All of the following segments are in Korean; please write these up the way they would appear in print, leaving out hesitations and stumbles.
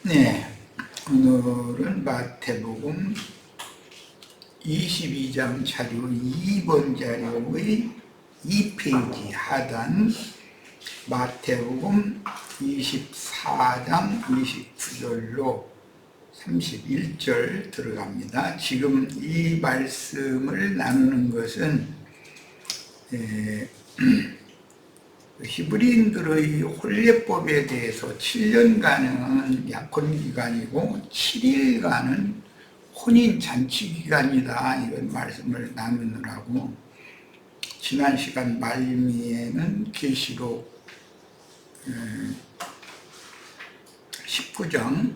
네, 오늘은 마태복음 22장 자료 2번 자료의 2페이지 하단 마태복음 24장 29절로 31절 들어갑니다. 지금 이 말씀을 나누는 것은 히브리인들의 혼례법에 대해서 7년간은 약혼기간이고 7일간은 혼인잔치기간이다, 이런 말씀을 나누느라고 지난 시간 말미에는 계시록 19장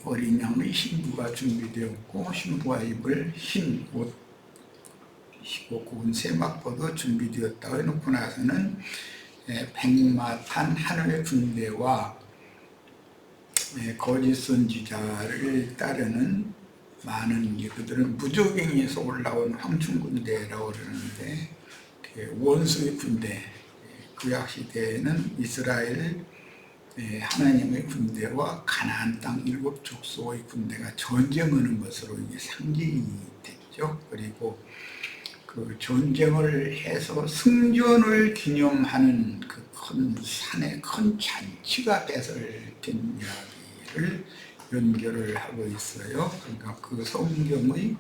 어린 양의 신부가 준비되었고 신부가 입을 흰 옷 고운 세마포도 준비되었다고 해놓고 나서는 백마탄 하늘의 군대와 거짓 선지자를 따르는 많은, 그들은 무적행에서 올라온 황충군대라고 그러는데 원수의 군대, 구약시대에는 이스라엘 하나님의 군대와 가나안 땅 7족속의 군대가 전쟁하는 것으로 이게 상징이 됐죠. 그리고 그 전쟁을 해서 승전을 기념하는 그 큰 산에 큰 잔치가 배설된 이야기를 연결을 하고 있어요. 그러니까 그 성경의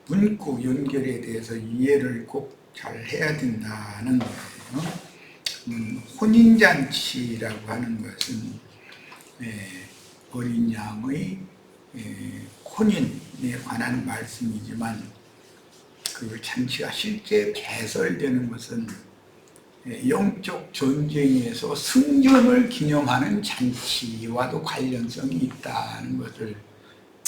문구 연결에 대해서 이해를 꼭 잘 해야 된다는 거예요. 혼인잔치라고 하는 것은 어린 양의 혼인에 관한 말씀이지만 그 잔치가 실제 배설되는 것은 영적 전쟁에서 승전을 기념하는 잔치와도 관련성이 있다는 것을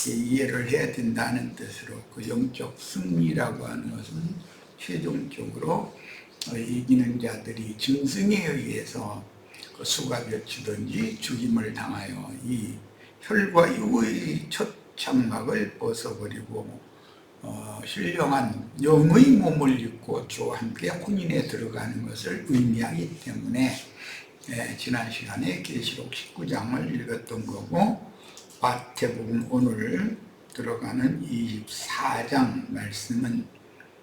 이해를 해야 된다는 뜻으로, 그 영적 승리라고 하는 것은 최종적으로 이기는 자들이 짐승에 의해서 그 수가 맺히든지 죽임을 당하여 이 혈과 육의 첫 장막을 벗어버리고 신령한 영의 몸을 입고 주와 함께 혼인에 들어가는 것을 의미하기 때문에 지난 시간에 계시록 19장을 읽었던 거고, 마태복음 오늘 들어가는 24장 말씀은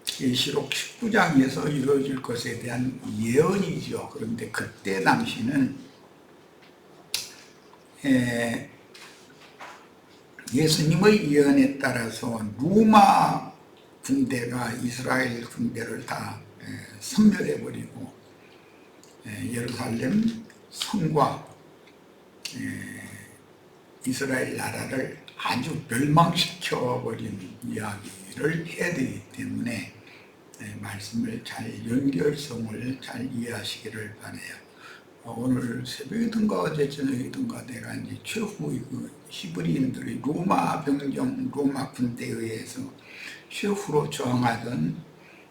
계시록 19장에서 이루어질 것에 대한 예언이죠. 그런데 그때 당시는 예수님의 예언에 따라서 로마 군대가 이스라엘 군대를 다 섬멸해버리고 예루살렘 성과 이스라엘 나라를 아주 멸망시켜버린 이야기를 해야 되기 때문에 말씀을 잘, 연결성을 잘 이해하시기를 바라요. 오늘 새벽이든가 어제 저녁이든가 내가 이제 최후의 그 히브리인들의 로마 병정, 로마 군대에 의해서 최후로 저항하던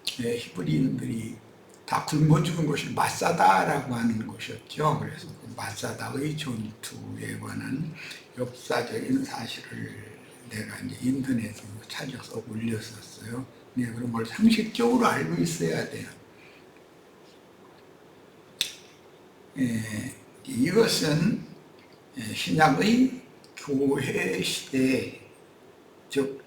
히브리인들이 다 굶어 죽은 곳이 마사다라고 하는 곳이었죠. 그래서 그 마사다의 전투에 관한 역사적인 사실을 내가 이제 인터넷으로 찾아서 올렸었어요. 네, 그런 걸 상식적으로 알고 있어야 돼요. 이것은 신약의 교회 시대, 즉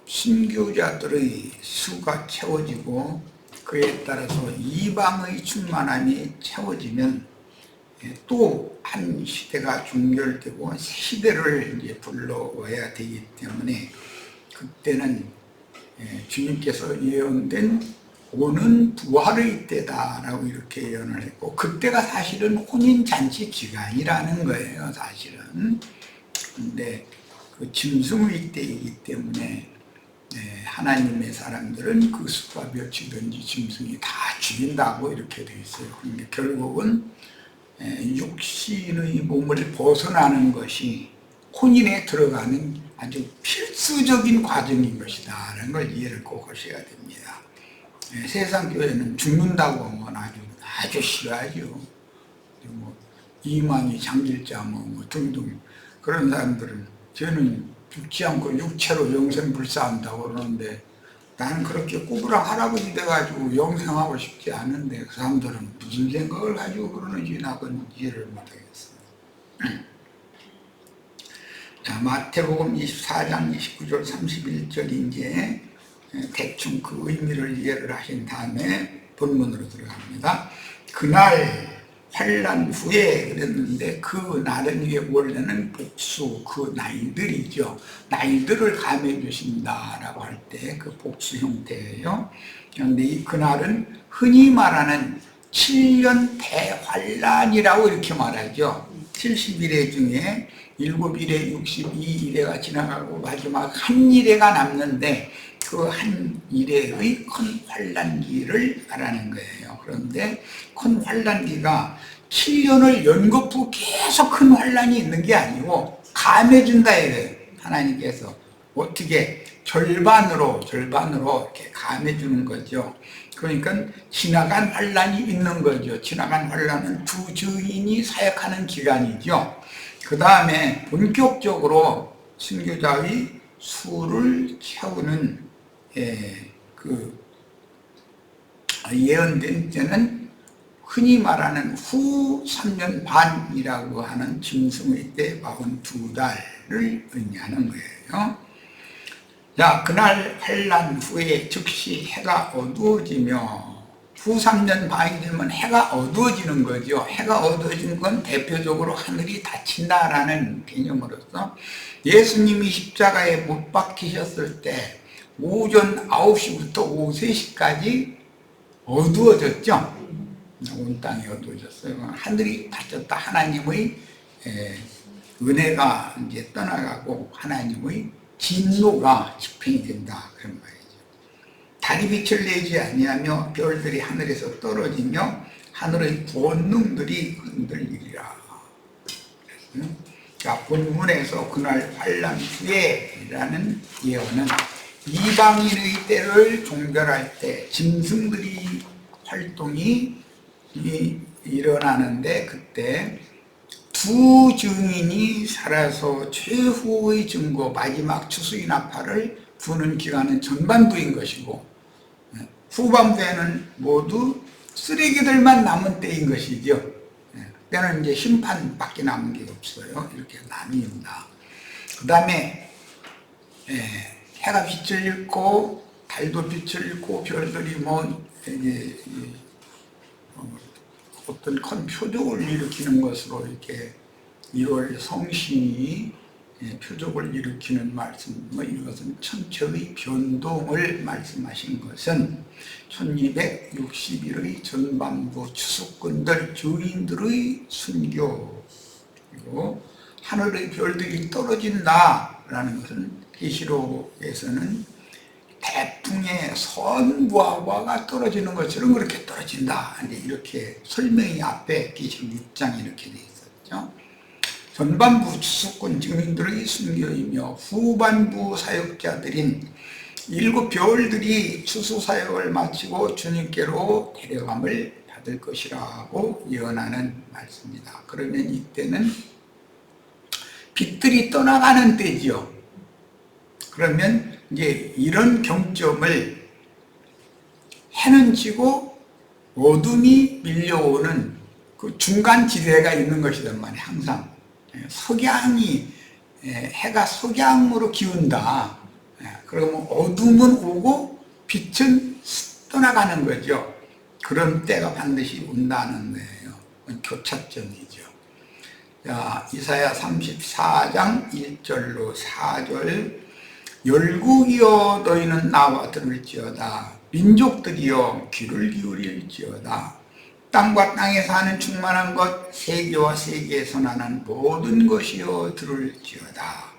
신교자들의 수가 채워지고 그에 따라서 이방의 충만함이 채워지면 또 한 시대가 종결되고 시대를 이제 불러와야 되기 때문에 그때는 주님께서 예언된 오는 부활의 때다라고 이렇게 예언을 했고, 그때가 사실은 혼인잔치 기간이라는 거예요, 사실은. 근데 그 짐승의 때이기 때문에 하나님의 사람들은 그 수가 몇이든지 짐승이 다 죽인다고 이렇게 돼 있어요. 그런데 결국은 육신의 몸을 벗어나는 것이 혼인에 들어가는 아주 필수적인 과정인 것이다 라는 걸 이해를 꼭 하셔야 됩니다. 세상 교회는 죽는다고 하면 아주 싫어하죠. 뭐 이만희 장길자 뭐 등등 그런 사람들은 저는 죽지 않고 육체로 영생 불사한다고 그러는데 나는 그렇게 꾸부랑 할아버지 돼가지고 영생하고 싶지 않은데 그 사람들은 무슨 생각을 가지고 그러는지 나 그건 이해를 못하겠어요. 자, 마태복음 24장 29절 31절 이제 대충 그 의미를 이해를 하신 다음에 본문으로 들어갑니다. 그날 환난 후에 그랬는데 그 날은 위에 원래는 복수 그 날들이죠. 날들을 감해 주신다라고 할 때 그 복수 형태예요. 그런데 이 그날은 흔히 말하는 7년 대환란이라고 이렇게 말하죠. 70일에 중에 7일에 62일에가 지나가고 마지막 한 일에가 남는데 그 한 일에의 큰 환란기를 말하는 거예요. 그런데 큰 환란기가 7년을 연거푸 계속 큰 환란이 있는 게 아니고 감해준다 이래요. 하나님께서 어떻게 절반으로 이렇게 감해주는 거죠. 그러니까 지나간 환란이 있는 거죠. 지나간 환란은 두 증인이 사역하는 기간이죠. 그 다음에 본격적으로 순교자의 수를 채우는 그 예언된 때는 흔히 말하는 후 3년 반이라고 하는 짐승의 때 42달을 의미하는 거예요. 자, 그날 환난 후에 즉시 해가 어두워지며 후 3년 반이 되면 해가 어두워지는 거죠. 해가 어두워지는 건 대표적으로 하늘이 닫힌다라는 개념으로서 예수님이 십자가에 못 박히셨을 때 오전 9시부터 오후 3시까지 어두워졌죠. 온 땅이 어두워졌어요. 하늘이 닫혔다. 하나님의 은혜가 이제 떠나가고 하나님의 진노가 집행이 된다. 그런 말이죠. 달이 빛을 내지 아니하며 별들이 하늘에서 떨어지며 하늘의 권능들이 흔들리리라. 자, 본문에서 그날 환난 후에라는 예언은 이방인의 때를 종결할 때 짐승들이 활동이 일어나는데 그때 두 증인이 살아서 최후의 증거 마지막 추수의 나팔을 부는 기간은 전반부인 것이고 후반부에는 모두 쓰레기들만 남은 때인 것이죠. 그때는 이제 심판밖에 남은 게 없어요. 이렇게 나뉩니다. 그 다음에 해가 빛을 잃고 달도 빛을 잃고 별들이 뭐 이제 어떤 큰 표적을 일으키는 것으로 이렇게 1월 성신이 표적을 일으키는 말씀, 이것은 천체의 변동을 말씀하신 것은 1260일의 전반부 추수꾼들, 주인들의 순교, 그리고 하늘의 별들이 떨어진다라는 것은 계시록에서는 태풍의 선부하가 떨어지는 것처럼 그렇게 떨어진다. 이렇게 설명이 앞에 계시록 6장에 이렇게 돼 있었죠. 전반부 추수꾼 증인들의 순교이며 후반부 사역자들인 7 별들이 추수 사역을 마치고 주님께로 데려감을 받을 것이라고 예언하는 말씀입니다. 그러면 이때는 빛들이 떠나가는 때지요. 그러면 이제 이런 경점을 해는 지고 어둠이 밀려오는 그 중간 지대가 있는 것이란 말이에요. 항상 석양이 해가 석양으로 기운다. 그러면 어둠은 오고 빛은 떠나가는 거죠. 그런 때가 반드시 온다는 거예요. 교차점이죠. 자, 이사야 34장 1절로 4절 열국이여 너희는 나와 들을지어다. 민족들이여 귀를 기울일지어다. 땅과 땅에 사는 충만한 것 세계와 세계에서 나는 모든 것이여 들을지어다.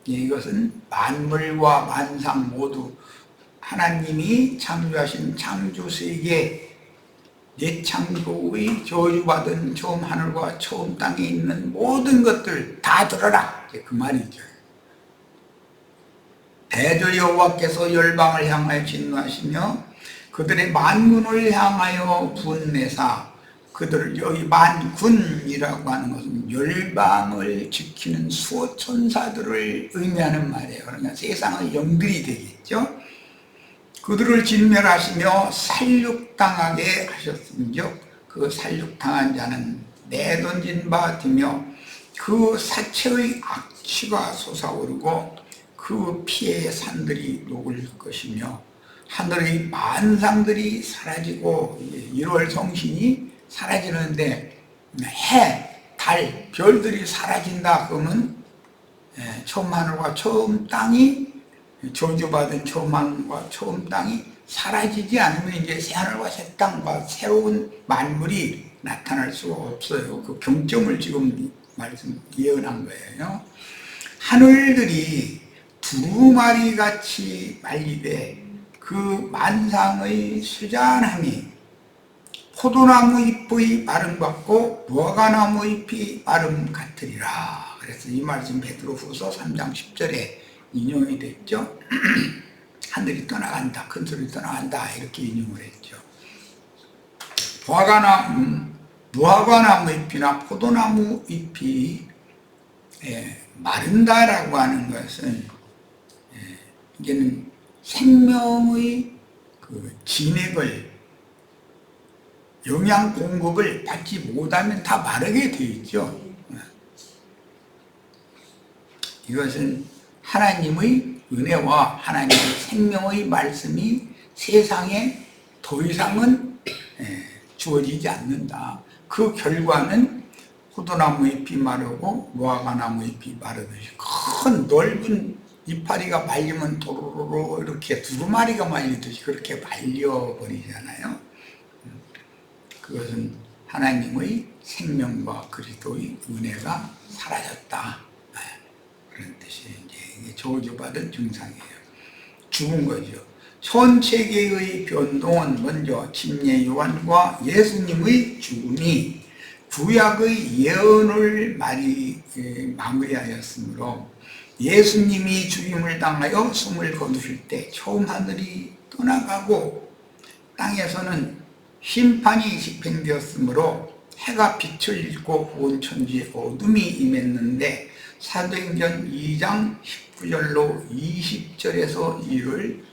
이것은 만물과 만상 모두 하나님이 창조하신 창조세계 예창조의 저주받은 처음 하늘과 처음 땅에 있는 모든 것들 다 들어라. 그 말이죠. 대저 여호와께서 열방을 향하여 진노하시며 그들의 만군을 향하여 분내사 그들을 여기 만군이라고 하는 것은 열방을 지키는 수호 천사들을 의미하는 말이에요. 그러니까 세상의 영들이 되겠죠. 그들을 진멸하시며 살육당하게 하셨음즉 그 살육당한 자는 내던진 바 되며 그 사체의 악취가 솟아오르고 그 피의 산들이 녹을 것이며 하늘의 만상들이 사라지고 1월 성신이 사라지는데 해, 달, 별들이 사라진다 그러면 처음 하늘과 처음 땅이 저주받은 처음 하늘과 처음 땅이 사라지지 않으면 이제 새 하늘과 새 땅과 새로운 만물이 나타날 수가 없어요. 그 경점을 지금 예언한 거예요. 하늘들이 두루마리 같이 말리되 그 만상의 수잔함이 포도나무 잎의 마름 같고 무화과나무 잎이 마름 같으리라. 그래서 이 말씀 베드로후서 3장 10절에 인용이 됐죠. 하늘이 떠나간다, 큰 소리 떠나간다 이렇게 인용을 했죠. 무화과나무 잎이나 포도나무 잎이 마른다라고 하는 것은 이제는 생명의 그 진액을 영양 공급을 받지 못하면 다 마르게 되어 있죠. 이것은 하나님의 은혜와 하나님의 생명의 말씀이 세상에 더 이상은 주어지지 않는다. 그 결과는 포도나무 잎이 마르고 무화과나무 잎이 마르듯이 큰 넓은 이파리가 말리면 도로로 이렇게 두루마리가 말리듯이 그렇게 말려버리잖아요. 그것은 하나님의 생명과 그리스도의 은혜가 사라졌다. 그런 뜻이 이제 저주받은 증상이에요. 죽은 거죠. 천체계의 변동은 먼저 침례 요한과 예수님의 죽음이 구약의 예언을 마무리하였으므로 예수님이 죽임을 당하여 숨을 거두실 때 처음 하늘이 떠나가고 땅에서는 심판이 집행되었으므로 해가 빛을 잃고 온 천지에 어둠이 임했는데 사도행전 2장 19절로 20절에서 이를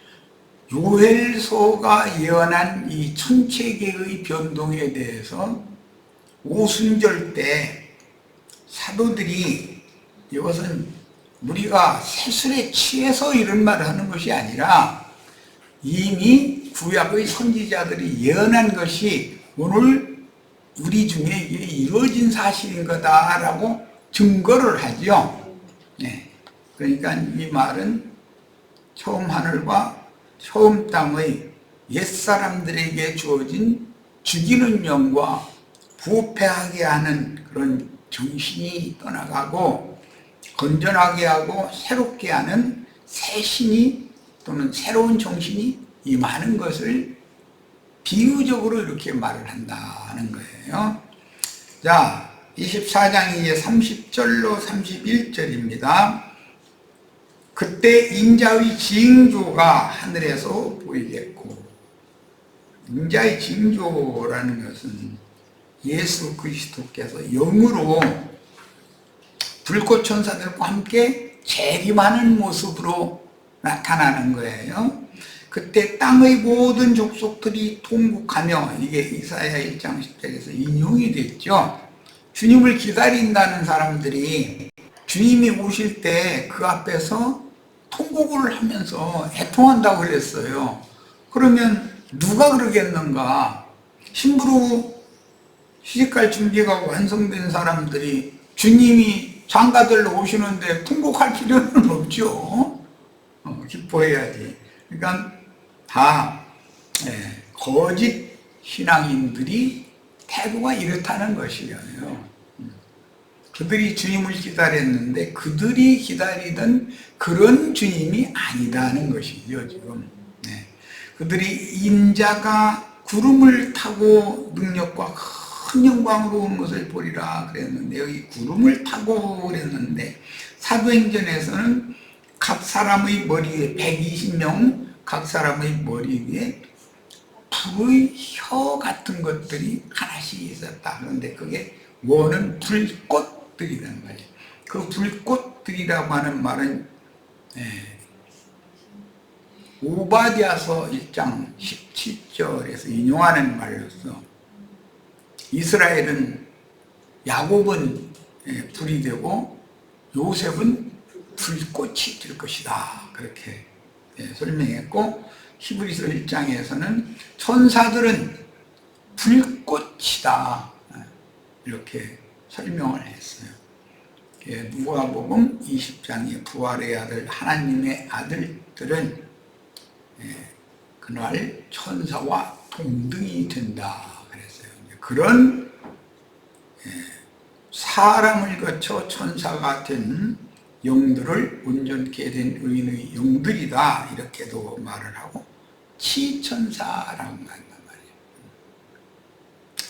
요엘서가 예언한 이 천체계의 변동에 대해서 오순절 때 사도들이 이것은 우리가 세술에 취해서 이런 말을 하는 것이 아니라 이미 구약의 선지자들이 예언한 것이 오늘 우리 중에 이루어진 사실인 거다라고 증거를 하죠. 네. 그러니까 이 말은 처음 하늘과 처음 땅의 옛사람들에게 주어진 죽이는 영과 부패하게 하는 그런 정신이 떠나가고 건전하게 하고 새롭게 하는 새 신이 또는 새로운 정신이 임하는 것을 비유적으로 이렇게 말을 한다는 거예요. 자, 24장 이제 30절로 31절입니다. 그때 인자의 징조가 하늘에서 보이겠고, 인자의 징조라는 것은 예수 그리스도께서 영으로 불꽃 천사들과 함께 재림하는 모습으로 나타나는 거예요. 그때 땅의 모든 족속들이 통곡하며, 이게 이사야 1장 10절에서 인용이 됐죠. 주님을 기다린다는 사람들이 주님이 오실 때 그 앞에서 통곡을 하면서 애통한다고 그랬어요. 그러면 누가 그러겠는가? 신부로 시집갈 준비가 완성된 사람들이 주님이 장가들로 오시는데 통곡할 필요는 없죠. 기뻐해야지. 그러니까 다 거짓 신앙인들이 태도가 이렇다는 것이에요. 그들이 주님을 기다렸는데 그들이 기다리던 그런 주님이 아니다는 것이죠, 지금. 그들이 인자가 구름을 타고 능력과 큰 영광으로 오는 것을 보리라 그랬는데, 여기 구름을 타고 그랬는데, 사도행전에서는 각 사람의 머리 위에 120명 각 사람의 머리 위에 불의 혀 같은 것들이 하나씩 있었다. 그런데 그게 원은 불꽃들이라는 거예요. 그 불꽃들이라고 하는 말은 오바댜서 1장 17절에서 인용하는 말로서 이스라엘은 야곱은 불이 되고 요셉은 불꽃이 될 것이다. 그렇게 설명했고, 히브리서 1장에서는 천사들은 불꽃이다. 이렇게 설명을 했어요. 누가복음 20장의 부활의 아들 하나님의 아들들은 그날 천사와 동등이 된다 그랬어요. 그런 사람을 거쳐 천사가 된 영들을 온전케 된 의인의 영들이다 이렇게도 말을 하고, 치천사라고 한단 말이에요.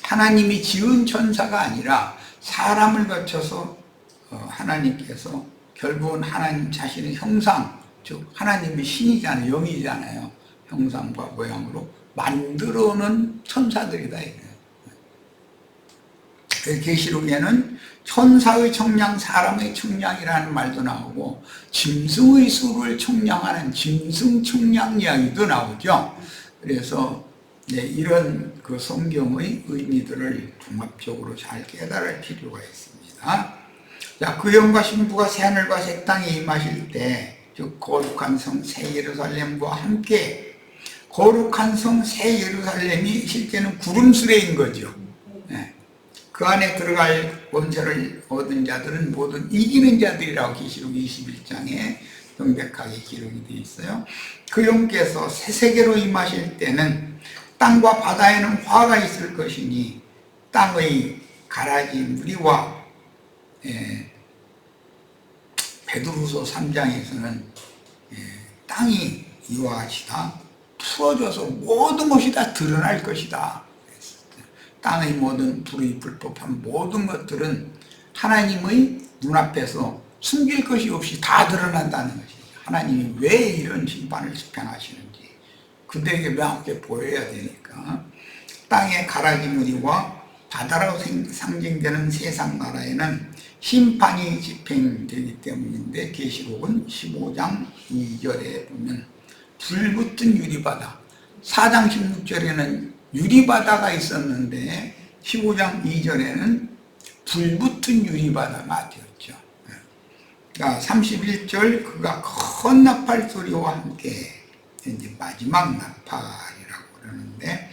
하나님이 지은 천사가 아니라 사람을 거쳐서 하나님께서 결국은 하나님 자신의 형상, 즉 하나님이 신이잖아요, 영이잖아요. 형상과 모양으로 만들어놓은 천사들이다 이거예요. 계시록에는 천사의 청량, 사람의 청량이라는 말도 나오고, 짐승의 수를 청량하는 짐승 청량 이야기도 나오죠. 그래서 이런 그 성경의 의미들을 종합적으로 잘 깨달을 필요가 있습니다. 자, 그 영과 신부가 새하늘과 새 땅에 임하실 때, 즉 거룩한 성 새 예루살렘과 함께, 거룩한 성 새 예루살렘이 실제는 구름수레인 거죠. 그 안에 들어갈 권세를 얻은 자들은 모든 이기는 자들이라고 계시록 21장에 명백하게 기록이 되어 있어요. 그 영께서 새 세계로 임하실 때는 땅과 바다에는 화가 있을 것이니 땅의 가라지 무리와 베드로서 3장에서는 땅이 이와 같이다 풀어져서 모든 것이 다 드러날 것이다. 땅의 모든 불의 불법한 모든 것들은 하나님의 눈앞에서 숨길 것이 없이 다 드러난다는 것이죠. 하나님이 왜 이런 심판을 집행하시는지 그들에게 명확하게 보여야 되니까. 땅의 가라지 무리와 바다로 상징되는 세상 나라에는 심판이 집행되기 때문인데, 계시록은 15장 2절에 보면 불붙은 유리바다, 4장 16절에는 유리바다가 있었는데 15장 2절에는 불붙은 유리바다가 되었죠. 31절 그가 큰 나팔 소리와 함께, 이제 마지막 나팔이라고 그러는데,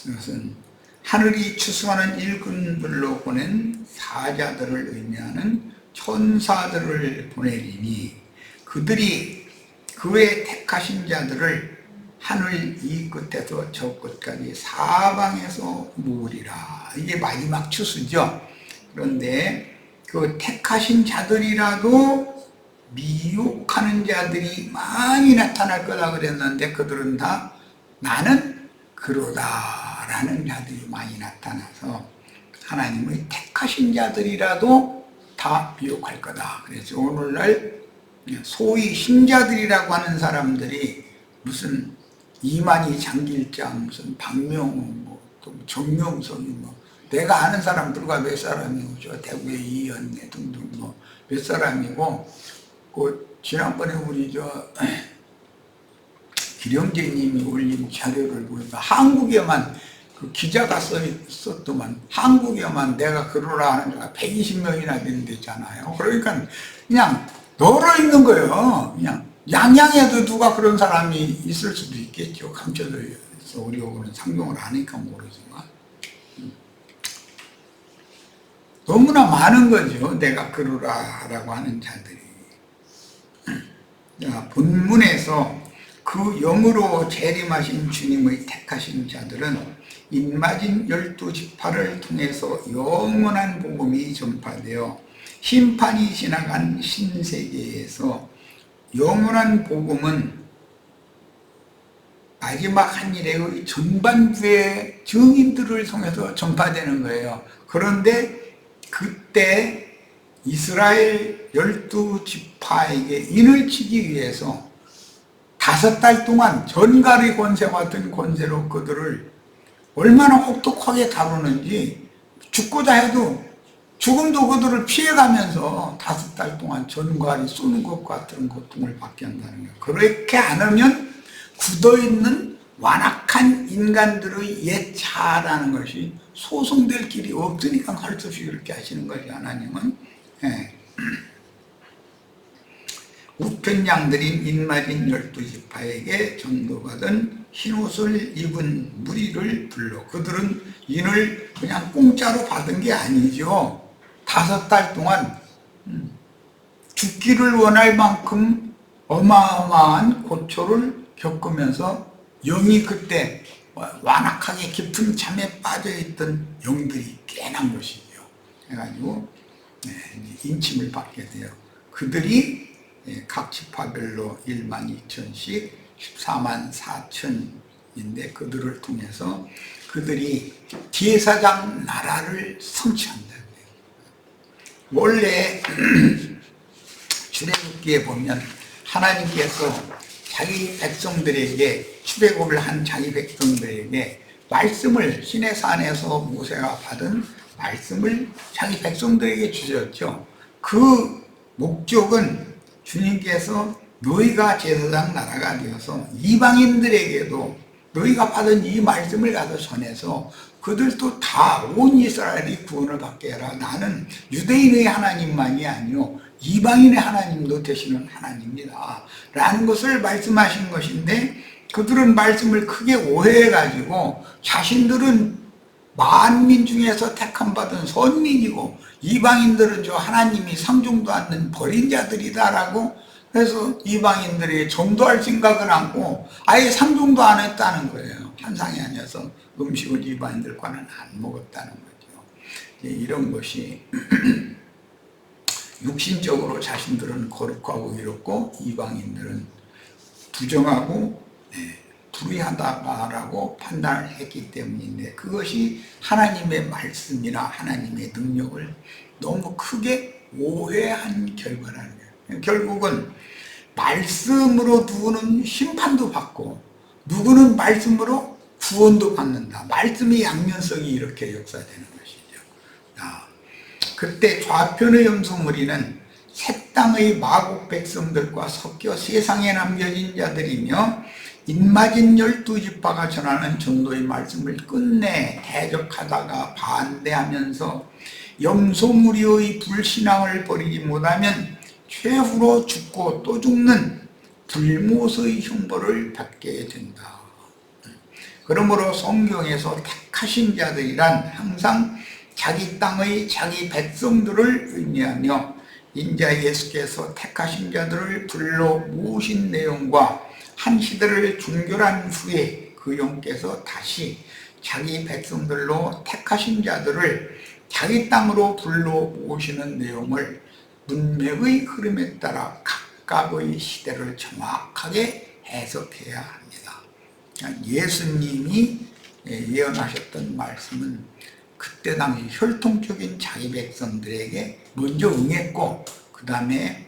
이것은 하늘이 추수하는 일꾼 불로 보낸 사자들을 의미하는 천사들을 보내리니 그들이 그의 택하신 자들을 하늘 이 끝에서 저 끝까지 사방에서 모으리라. 이게 마지막 추수죠. 그런데 그 택하신 자들이라도 미혹하는 자들이 많이 나타날 거다 그랬는데, 그들은 다 나는 그러다 라는 자들이 많이 나타나서 하나님의 택하신 자들이라도 다 미혹할 거다. 그래서 오늘날 소위 신자들이라고 하는 사람들이 무슨 이만희 장길장, 무슨 박명호, 또 정명석이 내가 아는 사람들과 몇 사람이고, 저 대구의 이현애 등등 몇 사람이고, 그 지난번에 우리 기령재님이 올린 자료를 보니까 한국에만 그 기자가 썼더만 한국에만 내가 그러라 하는 자가 120명이나 되는 데잖아요. 그러니까 그냥 널어 있는 거예요. 그냥 양양에도 누가 그런 사람이 있을 수도 있겠죠. 감춰져 있어. 우리하고는 상종을 안 하니까 모르지만 너무나 많은 거죠. 내가 그러라라고 하는 자들이. 자, 본문에서 그 영으로 재림하신 주님의 택하신 자들은 인마진 12지파를 통해서 영원한 복음이 전파되어 심판이 지나간 신세계에서 영원한 복음은 마지막 한일의 전반부의 증인들을 통해서 전파되는 거예요. 그런데 그때 이스라엘 12지파에게 인을 치기 위해서 5달 동안 전갈의 권세 같은 권세로 그들을 얼마나 혹독하게 다루는지, 죽고자 해도 죽음도 그들을 피해가면서 5달 동안 전갈이 쏘는 것 같은 고통을 받게 한다는 거예요. 그렇게 안 하면 굳어있는 완악한 인간들의 옛 자아라는 것이 소송될 길이 없으니까 할 수 없이 그렇게 하시는 거죠. 하나님은. 예. 우편장들인 인마진 12지파에게 전도받은 흰옷을 입은 무리를 불러 그들은 인을 그냥 공짜로 받은 게 아니죠. 5달 동안 죽기를 원할 만큼 어마어마한 고초를 겪으면서 영이 그때 완악하게 깊은 잠에 빠져있던 영들이 깨난 것이죠. 해가지고 인침을 받게 돼요. 그들이 각 지파별로 1만 2천씩 14만 4천인데 그들을 통해서 그들이 제사장 나라를 성취한다. 원래 출애굽기에 보면 하나님께서 자기 백성들에게 출애굽을 한 자기 백성들에게 말씀을 시내 산에서 모세가 받은 말씀을 자기 백성들에게 주셨죠. 그 목적은 주님께서 너희가 제사장 나라가 되어서 이방인들에게도 너희가 받은 이 말씀을 가서 전해서 그들도 다 온 이스라엘이 구원을 받게 해라. 나는 유대인의 하나님만이 아니요 이방인의 하나님도 되시는 하나님이다 라는 것을 말씀하신 것인데 그들은 말씀을 크게 오해해가지고 자신들은 만민 중에서 택함받은 선민이고 이방인들은 저 하나님이 상종도 않는 버린 자들이다 라고 해서 이방인들이 전도할 생각을 하고 아예 상종도 안 했다는 거예요. 환상이 아니어서 음식을 이방인들과는 안 먹었다는 거죠. 이런 것이 육신적으로 자신들은 거룩하고 이롭고 이방인들은 부정하고 불의하다라고 판단을 했기 때문인데 그것이 하나님의 말씀이나 하나님의 능력을 너무 크게 오해한 결과라는 거예요. 결국은 말씀으로 누구는 심판도 받고 누구는 말씀으로 구원도 받는다. 말씀의 양면성이 이렇게 역사되는 것이죠. 그때 좌편의 염소무리는 새 땅의 마국 백성들과 섞여 세상에 남겨진 자들이며 인마진 12지파가 전하는 전도의 말씀을 끝내 대적하다가 반대하면서 염소무리의 불신앙을 버리지 못하면 최후로 죽고 또 죽는 불못의 형벌을 받게 된다. 그러므로 성경에서 택하신 자들이란 항상 자기 땅의 자기 백성들을 의미하며 인자 예수께서 택하신 자들을 불러 모으신 내용과 한 시대를 종결한 후에 그 영께서 다시 자기 백성들로 택하신 자들을 자기 땅으로 불러 모으시는 내용을 문맥의 흐름에 따라 각각의 시대를 정확하게 해석해야 합니다. 예수님이 예언하셨던 말씀은 그때 당시 혈통적인 자기 백성들에게 먼저 응했고 그 다음에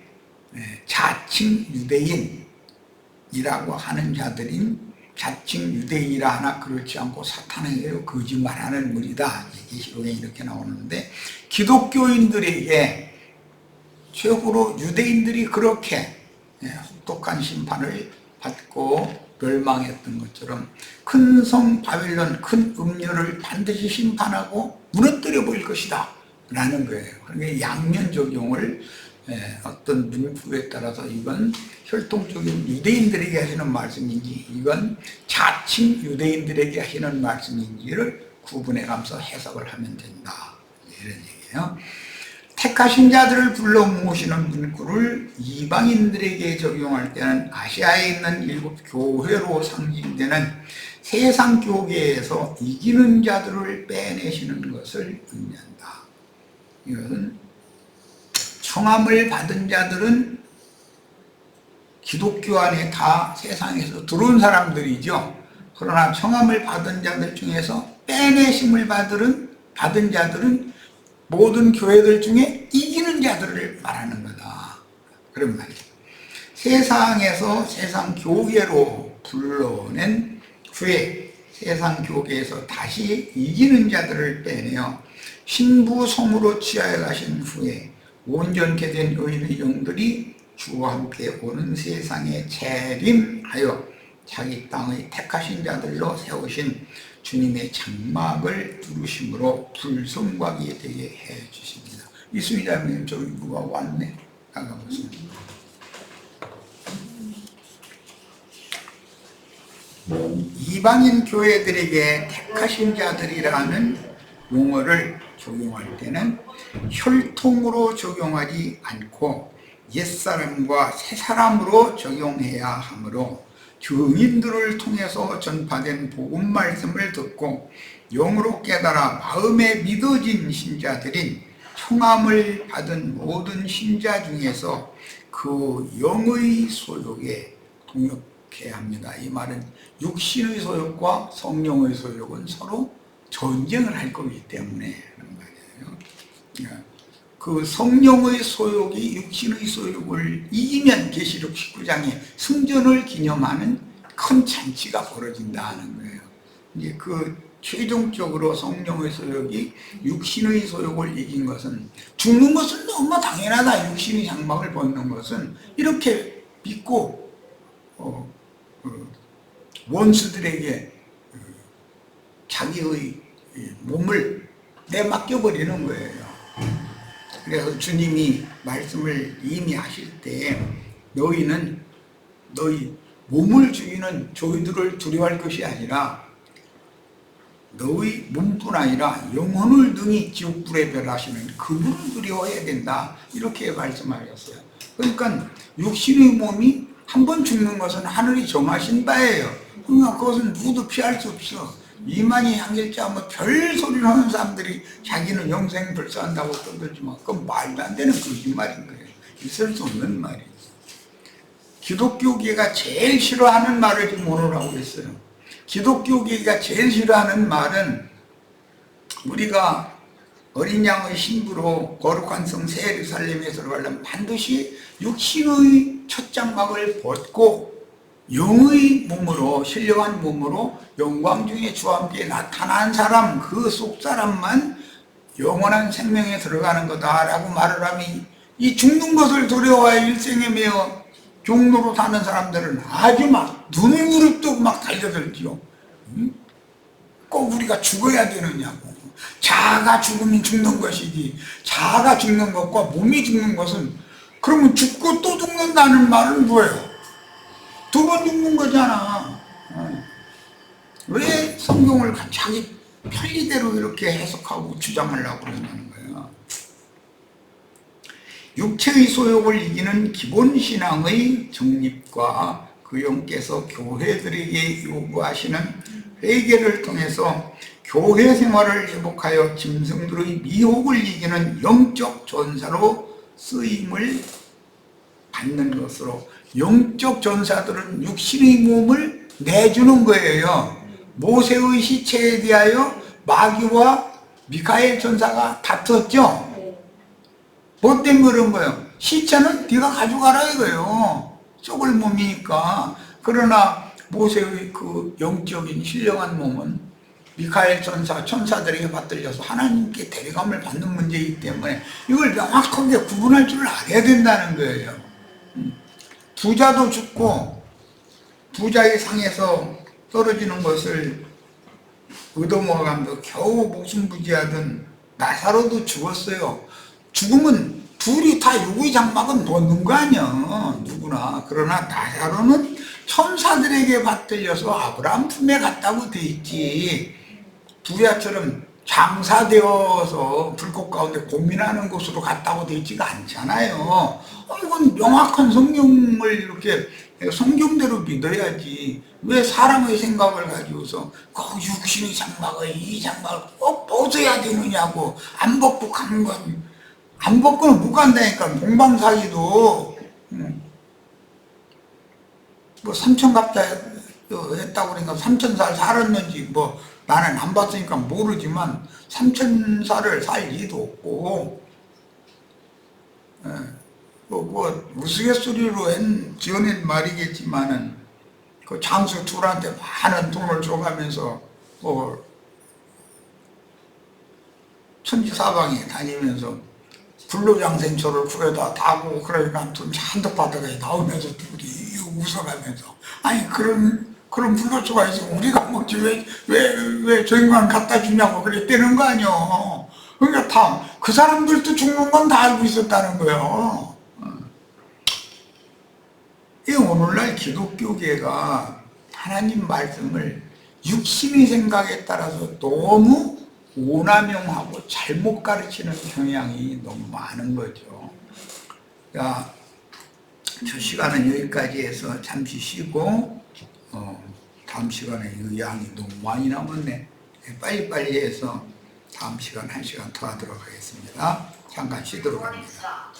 자칭 유대인이라고 하는 자들인 자칭 유대인이라 하나 그렇지 않고 사탄에게로 거짓말하는 무리다. 계시록에 이렇게 나오는데 기독교인들에게 최후로 유대인들이 그렇게 혹독한 심판을 받고 멸망했던 것처럼 큰 성 바빌론 큰 음녀를 반드시 심판하고 무너뜨려 버릴 것이다 라는 거예요. 그러니까 양면 적용을 어떤 문구에 따라서 이건 혈통적인 유대인들에게 하시는 말씀인지 이건 자칭 유대인들에게 하시는 말씀인지를 구분해가면서 해석을 하면 된다 이런 얘기예요. 택하신 자들을 불러 모으시는 문구를 이방인들에게 적용할 때는 아시아에 있는 7 교회로 상징되는 세상 교계에서 이기는 자들을 빼내시는 것을 의미한다. 이것은 청함을 받은 자들은 기독교 안에 다 세상에서 들어온 사람들이죠. 그러나 청함을 받은 자들 중에서 빼내심을 받은 자들은 모든 교회들 중에 이기는 자들을 말하는 거다. 그런 말이에요. 세상에서 세상 교계로 불러낸 후에 세상 교계에서 다시 이기는 자들을 빼내어 신부 성으로 취하여 가신 후에 온전케 된 의인의 영들이 주와 함께 오는 세상에 재림하여 자기 땅의 택하신 자들로 세우신 주님의 장막을 두르심으로 불성곽이 되게 해 주십니다. 이수희자매님 저기 누가 왔네? 나가보세요. 이방인 교회들에게 택하신 자들이라는 용어를 적용할 때는 혈통으로 적용하지 않고 옛사람과 새사람으로 적용해야 하므로 증인들을 통해서 전파된 복음 말씀을 듣고 영으로 깨달아 마음에 믿어진 신자들인 청함을 받은 모든 신자 중에서 그 영의 소욕에 동역해야 합니다. 이 말은 육신의 소욕과 성령의 소욕은 서로 전쟁을 할 거기 때문에 하는 말이에요. 그 성령의 소욕이 육신의 소욕을 이기면 계시록 19장에 승전을 기념하는 큰 잔치가 벌어진다는 거예요. 이제 그 최종적으로 성령의 소욕이 육신의 소욕을 이긴 것은, 죽는 것은 너무 당연하다, 육신의 장막을 벗는 것은, 이렇게 믿고 원수들에게 자기의 몸을 내맡겨버리는 거예요. 그래서 주님이 말씀을 이미 하실 때 너희는 너희 몸을 죽이는 저희들을 두려워할 것이 아니라 너희 몸뿐 아니라 영혼을 능히 지옥불에 멸하시는 그분을 두려워해야 된다, 이렇게 말씀하셨어요. 그러니까 육신의 몸이 한 번 죽는 것은 하늘이 정하신 바예요. 그러니까 그것은 누구도 피할 수 없어. 이만희 향일자 뭐 별 소리를 하는 사람들이 자기는 영생 불사한다고 떠들지만 그건 말도 안 되는 거짓말인 거예요. 있을 수 없는 말이에요. 기독교계가 제일 싫어하는 말을 지금 오늘 하고 있어요. 기독교계가 제일 싫어하는 말은 우리가 어린 양의 신부로 거룩한 성 새 예루살렘에 들어가려면 반드시 육신의 첫 장막을 벗고 영의 몸으로, 신령한 몸으로 영광 중에 주와 함께 나타난 사람, 그 속 사람만 영원한 생명에 들어가는 거다라고 말을 하면, 이 죽는 것을 두려워해 일생에 매어 종로로 사는 사람들은 아주 막 눈을 무릅뜨고 막 달려들지요. 꼭 우리가 죽어야 되느냐고. 자아가 죽으면 죽는 것이지, 자아가 죽는 것과 몸이 죽는 것은, 그러면 죽고 또 죽는다는 말은 뭐예요? 두 번 죽는 거잖아. 왜 성경을 자기 편리대로 이렇게 해석하고 주장하려고 그러는 거야? 육체의 소욕을 이기는 기본 신앙의 정립과 그 영께서 교회들에게 요구하시는 회개를 통해서 교회 생활을 회복하여 짐승들의 미혹을 이기는 영적 전사로 쓰임을 받는 것으로, 영적 전사들은 육신의 몸을 내주는 거예요. 모세의 시체에 대하여 마귀와 미카엘 전사가 다퉜죠. 뭐 때문에 그런 거예요? 시체는 네가 가져가라 이거예요. 썩을 몸이니까. 그러나 모세의 그 영적인 신령한 몸은 미카엘 전사, 천사들에게 받들려서 하나님께 대리감을 받는 문제이기 때문에 이걸 명확하게 구분할 줄 알아야 된다는 거예요. 부자도 죽고 부자의 상에서 떨어지는 것을 얻어먹어가면서 겨우 목숨 부지하던 나사로도 죽었어요. 죽으면 둘이 다 육의 장막은 벗는 거 아니야, 누구나. 그러나 나사로는 천사들에게 받들려서 아브라함 품에 갔다고 돼 있지, 부자처럼 장사되어서 불꽃 가운데 고민하는 곳으로 갔다고 돼 있지가 않잖아요. 이건 명확한 성경을 이렇게 성경대로 믿어야지. 왜 사람의 생각을 가지고서 그 육신의 장막을, 이 장막을 꼭 벗어야 되느냐고. 안 벗고 가는 건, 안 벗고는 못 간다니까. 동방사기도 뭐 3천 갑자 했다고 그러니까 3,000살 살았는지 뭐 나는 안 봤으니까 모르지만 3,000살을 살 리도 없고, 뭐 우스갯소리로 지어낸 말이겠지만은 그 장수 둘한테 많은 돈을 줘가면서 뭐 천지사방에 다니면서 불로장생초를 풀에다 다고, 그러니까 돈 잔뜩 받아가 나오면서 둘이 웃어가면서, 아니 그런 그럼 불로초가 있어 우리가 먹지 왜 저 인간 갖다 주냐고 그랬다는 거 아니요. 그러니까 다 그 사람들도 죽는 건 다 알고 있었다는 거예요. 이 오늘날 기독교계가 하나님 말씀을 육신의 생각에 따라서 너무 오남용하고 잘못 가르치는 경향이 너무 많은 거죠. 자, 저 시간은 여기까지 해서 잠시 쉬고 다음 시간에 이 양이 너무 많이 남았네. 빨리빨리 해서 다음 시간 1시간 더 하도록 하겠습니다. 잠깐 쉬도록 합니다.